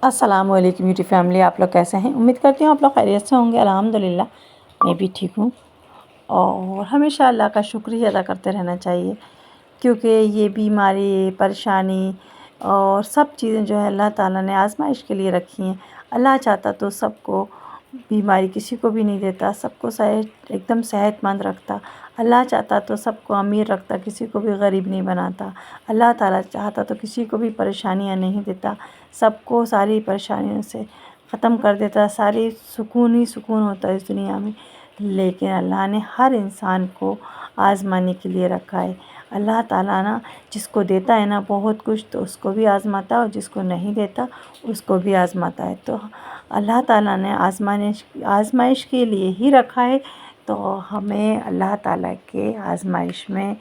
السلام علیکم YouTube family, آپ لوگ کیسے ہیں؟ امید کرتی ہوں آپ لوگ خیریت سے ہوں گے۔ الحمدللہ میں بھی ٹھیک ہوں، اور ہمیشہ اللہ کا شکریہ ادا کرتے رہنا چاہیے، کیونکہ یہ بیماری، پریشانی اور سب چیزیں جو ہے اللہ تعالیٰ نے آزمائش کے لیے رکھی ہیں۔ اللہ چاہتا تو سب کو بیماری کسی کو بھی نہیں دیتا، سب کو ایک دم صحت مند رکھتا۔ اللہ چاہتا تو سب کو امیر رکھتا، کسی کو بھی غریب نہیں بناتا۔ اللہ تعالیٰ چاہتا تو کسی کو بھی پریشانیاں نہیں دیتا، سب کو ساری پریشانیوں سے ختم کر دیتا، ساری سکون ہی سکون ہوتا ہے اس دنیا میں۔ لیکن اللہ نے ہر انسان کو آزمانے کے لیے رکھا ہے۔ اللہ تعالیٰ نا جس کو دیتا ہے نا بہت کچھ، تو اس کو بھی آزماتا ہے، اور جس کو نہیں دیتا اس کو بھی آزماتا ہے۔ تو اللہ تعالیٰ نے آزمائش کے لیے ہی رکھا ہے، تو ہمیں اللہ تعالیٰ کے آزمائش میں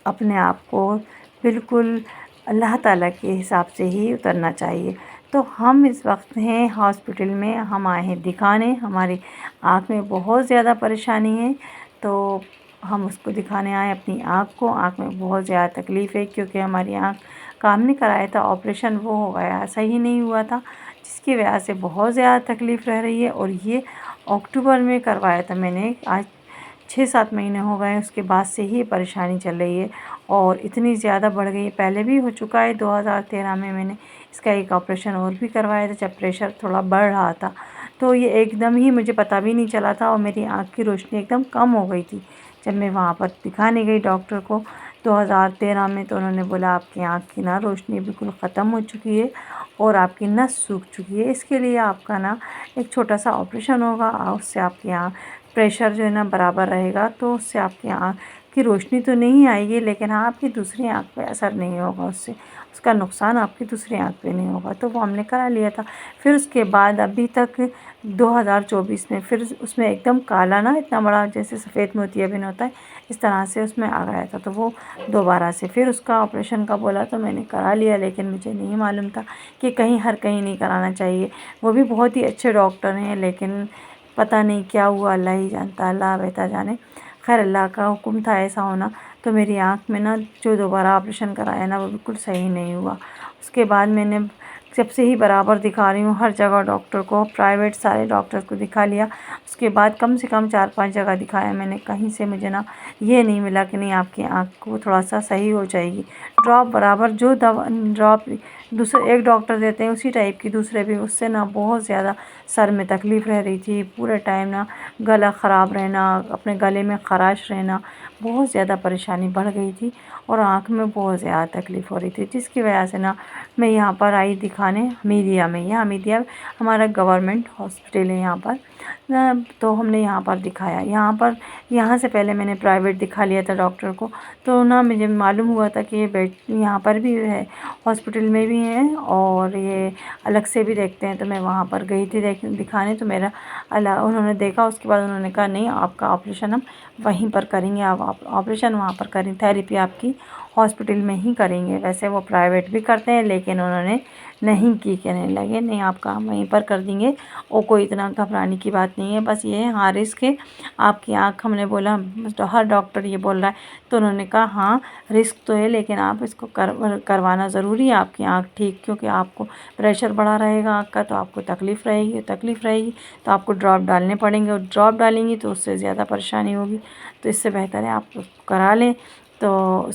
اپنے آپ کو بالکل اللہ تعالیٰ کے حساب سے ہی اترنا چاہیے۔ تو ہم اس وقت ہیں ہاسپٹل میں، ہم آئے ہیں دکھانے، ہماری آنکھ میں بہت زیادہ پریشانی ہے، تو ہم اس کو دکھانے آئے اپنی آنکھ میں بہت زیادہ تکلیف ہے، کیونکہ ہماری آنکھ کام نہیں کرایا تھا، آپریشن وہ ہو گیا، صحیح نہیں ہوا تھا، جس کی وجہ سے بہت زیادہ تکلیف رہ رہی ہے۔ اور یہ اکتوبر میں کروایا تھا میں نے، آج 6-7 مہینے ہو گئے، اس کے بعد سے ہی پریشانی چل رہی ہے، اور اتنی زیادہ بڑھ گئی۔ پہلے بھی ہو چکا ہے، 2013 میں نے اس کا ایک آپریشن اور بھی کروایا تھا، جب پریشر تھوڑا بڑھ رہا تھا، تو یہ ایک دم ہی مجھے پتہ بھی نہیں چلا تھا، اور میری آنکھ کی روشنی ایک دم کم ہو گئی تھی۔ جب میں وہاں پر دکھانے گئی ڈاکٹر کو 2013 میں، تو انہوں نے بولا آپ کی آنکھ کی نا روشنی بالکل ختم ہو چکی ہے، اور آپ کی نس سوکھ چکی ہے، اس کے لیے آپ کا نا ایک چھوٹا سا آپریشن ہوگا، اس سے آپ کی آنکھ پریشر جو ہے نا برابر رہے گا، تو اس سے آپ کی آنکھ کی روشنی تو نہیں آئے گی، لیکن آپ کی دوسری آنکھ پہ اثر نہیں ہوگا، اس کا نقصان آپ کی دوسری آنکھ پہ نہیں ہوگا۔ تو وہ ہم نے کرا لیا تھا۔ پھر اس کے بعد ابھی تک 2024 میں پھر اس میں ایک دم کالا نا اتنا بڑا، جیسے سفید موتیابین ہوتا ہے اس طرح سے اس میں آ گیا تھا، تو وہ دوبارہ سے پھر اس کا آپریشن کا بولا، تو میں نے کرا لیا، لیکن مجھے نہیں معلوم تھا کہ ہر کہیں نہیں کرانا چاہیے۔ وہ بھی بہت ہی اچھے ڈاکٹر ہیں، لیکن پتہ نہیں کیا ہوا، اللہ ہی جانتا، اللہ بہتر جانے۔ خیر اللہ کا حکم تھا ایسا ہونا، تو میری آنکھ میں نا جو دوبارہ آپریشن کرایا نا وہ بالکل صحیح نہیں ہوا۔ اس کے بعد میں نے جب سے ہی برابر دکھا رہی ہوں ہر جگہ ڈاکٹر کو، پرائیویٹ سارے ڈاکٹر کو دکھا لیا، اس کے بعد کم سے کم 4-5 جگہ دکھایا میں نے، کہیں سے مجھے نا یہ نہیں ملا کہ نہیں آپ کی آنکھ کو تھوڑا سا صحیح ہو جائے گی۔ ڈراپ برابر جو ڈراپ دوسرے ایک ڈاکٹر دیتے ہیں اسی ٹائپ کی دوسرے بھی، اس سے نا بہت زیادہ سر میں تکلیف رہ رہی تھی، پورے ٹائم نا گلا خراب رہنا، اپنے گلے میں خراش رہنا، بہت زیادہ پریشانی بڑھ گئی تھی، اور آنکھ میں بہت زیادہ تکلیف ہو رہی تھی، جس کی وجہ سے نا میں یہاں پر آئی دکھانے حمیدیہ میں۔ یہ حمیدیہ ہمارا گورنمنٹ ہاسپٹل ہے یہاں پر، تو ہم نے یہاں پر دکھایا۔ یہاں سے پہلے میں نے پرائیویٹ دکھا لیا تھا ڈاکٹر کو، تو نا مجھے معلوم ہوا تھا کہ یہ یہاں پر بھی ہے، ہاسپٹل میں بھی ہیں، اور یہ الگ سے بھی دیکھتے ہیں، تو میں وہاں پر گئی تھی دکھانے، تو انہوں نے دیکھا، اس کے بعد انہوں نے کہا نہیں آپ کا آپریشن ہم وہیں پر کریں گے، آپ آپریشن وہاں پر کریں، تھیراپی آپ کی ہاسپٹل میں ہی کریں گے۔ ویسے وہ پرائیویٹ بھی کرتے ہیں، لیکن انہوں نے نہیں کی، کہنے لگے نہیں آپ کا ہم وہیں پر کر دیں گے، اور کوئی اتنا گھبرانے کی بات نہیں ہے، بس یہ ہے ہاں رسک ہے آپ کی آنکھ۔ ہم نے بولا ہر ڈاکٹر یہ بول رہا ہے، تو انہوں نے کہا ہاں رسک تو ہے، لیکن آپ اس کو کروانا ضروری ہے آپ کی آنکھ ٹھیک، کیونکہ آپ کو پریشر بڑھا رہے گا آنکھ کا، تو آپ کو تکلیف رہے گی، تو آپ کو ڈراپ ڈالنے پڑیں گے، اور ڈراپ ڈالیں گی تو اس سے زیادہ پریشانی ہوگی، تو اس سے بہتر ہے آپ کرا لیں۔ تو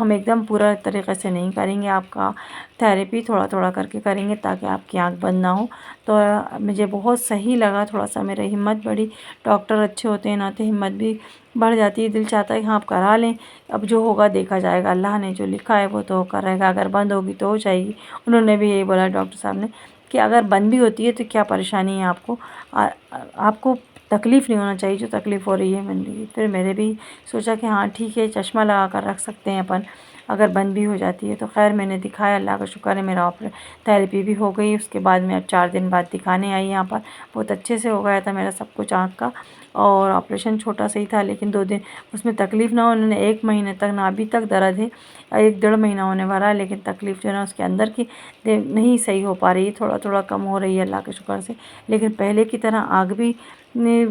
ہم ایک دم پورا طریقے سے نہیں کریں گے، آپ کا تھیراپی تھوڑا تھوڑا کر کے کریں گے، تاکہ آپ کی آنکھ بند نہ ہو۔ تو مجھے بہت صحیح لگا، تھوڑا سا میرے ہمت بڑھی، ڈاکٹر اچھے ہوتے ہیں نا تو ہمت بھی بڑھ جاتی ہے، دل چاہتا ہے کہ ہاں آپ کرا لیں، اب جو ہوگا دیکھا جائے گا، اللہ نے جو لکھا ہے وہ تو کرے گا، اگر بند ہوگی تو ہو جائے گی۔ انہوں نے بھی یہی بولا ڈاکٹر صاحب نے کہ اگر بند بھی ہوتی ہے تو کیا پریشانی ہے آپ کو تکلیف نہیں ہونا چاہیے جو تکلیف ہو رہی ہے۔ پھر میں نے بھی سوچا کہ ہاں ٹھیک ہے، چشمہ لگا کر رکھ سکتے ہیں اپن، اگر بند بھی ہو جاتی ہے تو۔ خیر میں نے دکھایا، اللہ کا شکر ہے میرا تھیراپی بھی ہو گئی۔ اس کے بعد میں اب 4 دن بعد دکھانے آئی یہاں پر، بہت اچھے سے ہو گیا تھا میرا سب کچھ آنکھ کا، اور آپریشن چھوٹا سا ہی تھا، لیکن 2 دن اس میں تکلیف نہ ہو، انہوں نے 1 مہینے تک نہ، ابھی تک درد ہے، 1-1.5 مہینہ ہونے والا ہے، لیکن تکلیف جو ہے نا اس کے اندر کی نہیں صحیح ہو پا رہی ہے، تھوڑا تھوڑا کم ہو رہی ہے اللہ کے شکر سے، لیکن پہلے کی طرح آنکھ بھی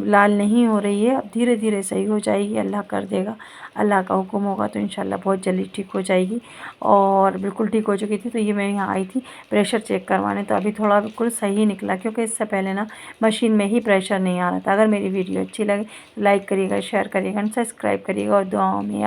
لال نہیں ہو رہی ہے، اب دھیرے دھیرے صحیح ہو جائے گی، اللہ کر دے گا، اللہ کا حکم ہوگا تو انشاءاللہ بہت جلدی ٹھیک ہو جائے گی۔ اور بالکل ٹھیک ہو چکی تھی تو یہ میں یہاں آئی تھی پریشر چیک کروانے، تو ابھی تھوڑا بالکل صحیح نکلا، کیونکہ اس سے پہلے نا مشین میں ہی پریشر نہیں آ رہا تھا۔ اگر میری ویڈیو اچھی لگے تو لائک کریے گا، شیئر کریے گا، سبسکرائب کریے گا اور دعاؤں میں